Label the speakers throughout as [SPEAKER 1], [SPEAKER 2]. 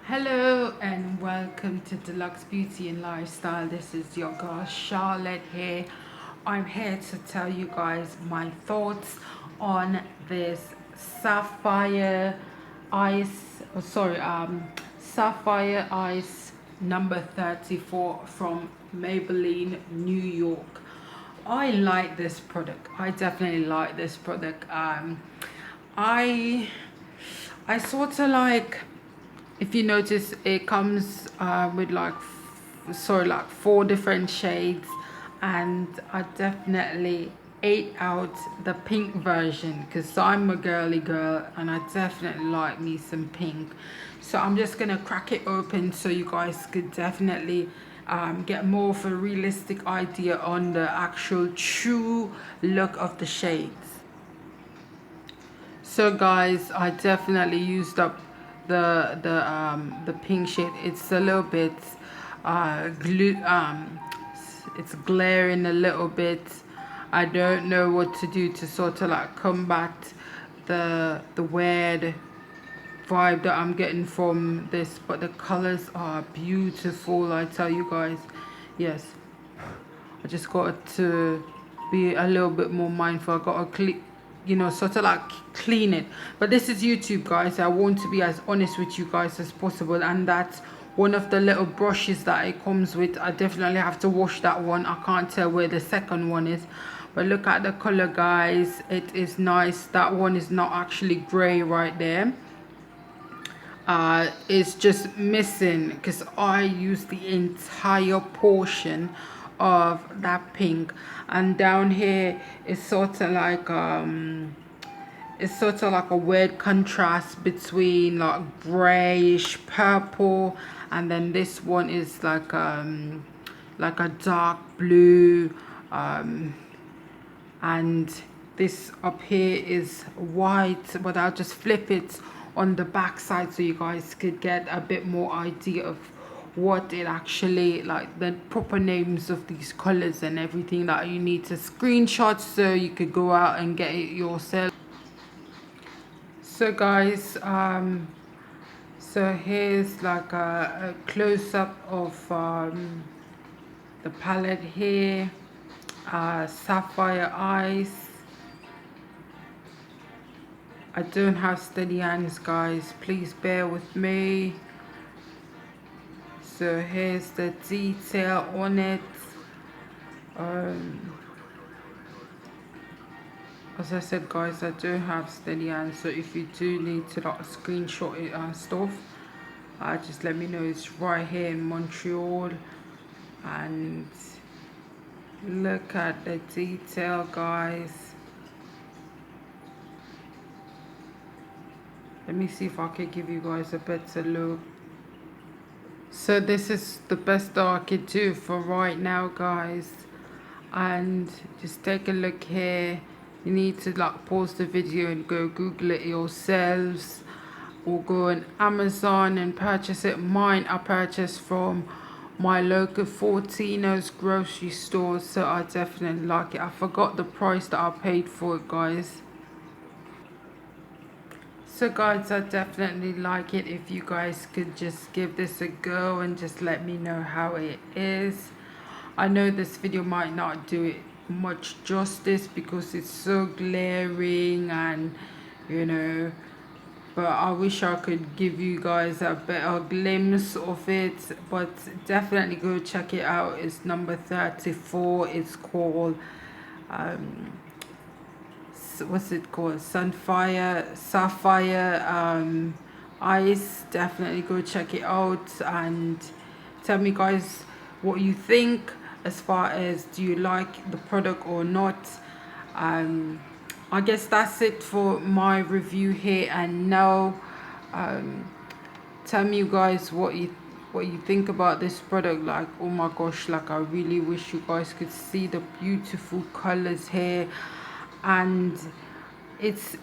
[SPEAKER 1] Hello and welcome to Deluxe Beauty and Lifestyle. This is your girl Charlotte here. I'm here to tell you guys my thoughts on this Sapphire Ice, Sapphire Ice number 34 from Maybelline, New York. I like this product. I definitely like this product. I I sort of like, if you notice, it comes with like four different shades, and I definitely ate out the pink version because I'm a girly girl and I definitely like me some pink. So I'm just gonna crack it open so you guys could definitely get more of a realistic idea on the actual true look of the shades. So guys, I definitely used up the pink shade. It's a little bit glue it's glaring a little bit. I don't know what to do to sort of like combat the weird vibe that I'm getting from this, but the colors are beautiful, I tell you guys. Yes, I just got to be a little bit more mindful. I got to sort of like clean it. But this is YouTube, guys. I want to be as honest with you guys as possible, and that's one of the little brushes that it comes with. I definitely have to wash that one. I can't tell where the second one is, but look at the color, guys. It is nice. That one is not actually gray right there. It's just missing because I used the entire portion of that pink, and down here it's sort of like a weird contrast between like grayish purple, and then this one is like a dark blue, and this up here is white, but I'll just flip it on the back side so you guys could get a bit more idea of what it actually, like the proper names of these colors and everything that you need to screenshot so you could go out and get it yourself. So guys, so here's like a close-up of the palette here. Sapphire Eyes. I don't have steady hands, guys, please bear with me. So here's the detail on it. As I said, guys, I don't have steady hands, so if you do need to like screenshot it and stuff, just let me know. It's right here in Montreal, and look at the detail, guys. Let me see if I can give you guys a better look. So this is the best that I could do for right now, guys. And just take a look here. You need to like pause the video and go Google it yourselves, or go on Amazon and purchase it. Mine I purchased from my local Fortino's grocery store, so I definitely like it. I forgot the price that I paid for it, guys. So guys, I definitely like it. If you guys could just give this a go and just let me know how it is. I know this video might not do it much justice because it's so glaring, and but I wish I could give you guys a better glimpse of it. But definitely go check it out. It's number 34. It's called what's it called, Sapphire Ice. Definitely go check it out and tell me, guys, what you think as far as do you like the product or not. I guess that's it for my review here and now. Tell me, you guys, what you think about this product. Like, oh my gosh, like I really wish you guys could see the beautiful colors here, and it's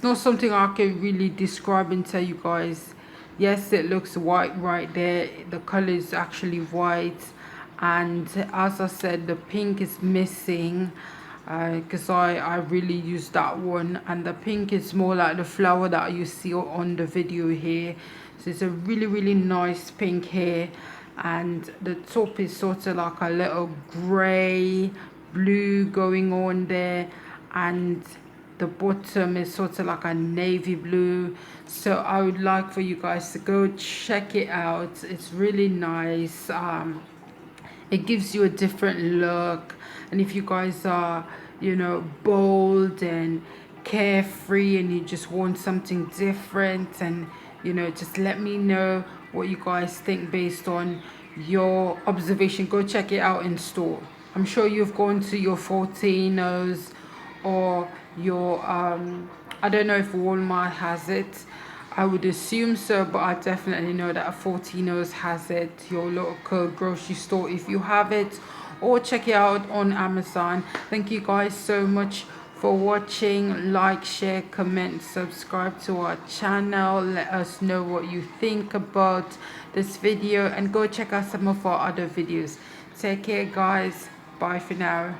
[SPEAKER 1] not something I can really describe and tell you guys. Yes, it looks white right there, the color is actually white, and as I said, the pink is missing. because I really use that one, and the pink is more like the flower that you see on the video here. So it's a really nice pink here, and the top is sort of like a little gray blue going on there, and the bottom is sort of like a navy blue. So I would like for you guys to go check it out. It's really nice. It gives you a different look, and if you guys are, you know, bold and carefree and you just want something different, and you know, just let me know what you guys think based on your observation. Go check it out in store. I'm sure you've gone to your Fortinos or your I don't know if Walmart has it. I would assume so, but I definitely know that a Fortinos has it, your local grocery store if you have it, or check it out on Amazon. Thank you guys so much for watching. Like, share, comment, subscribe to our channel. Let us know what you think about this video, and go check out some of our other videos. Take care guys. Bye for now.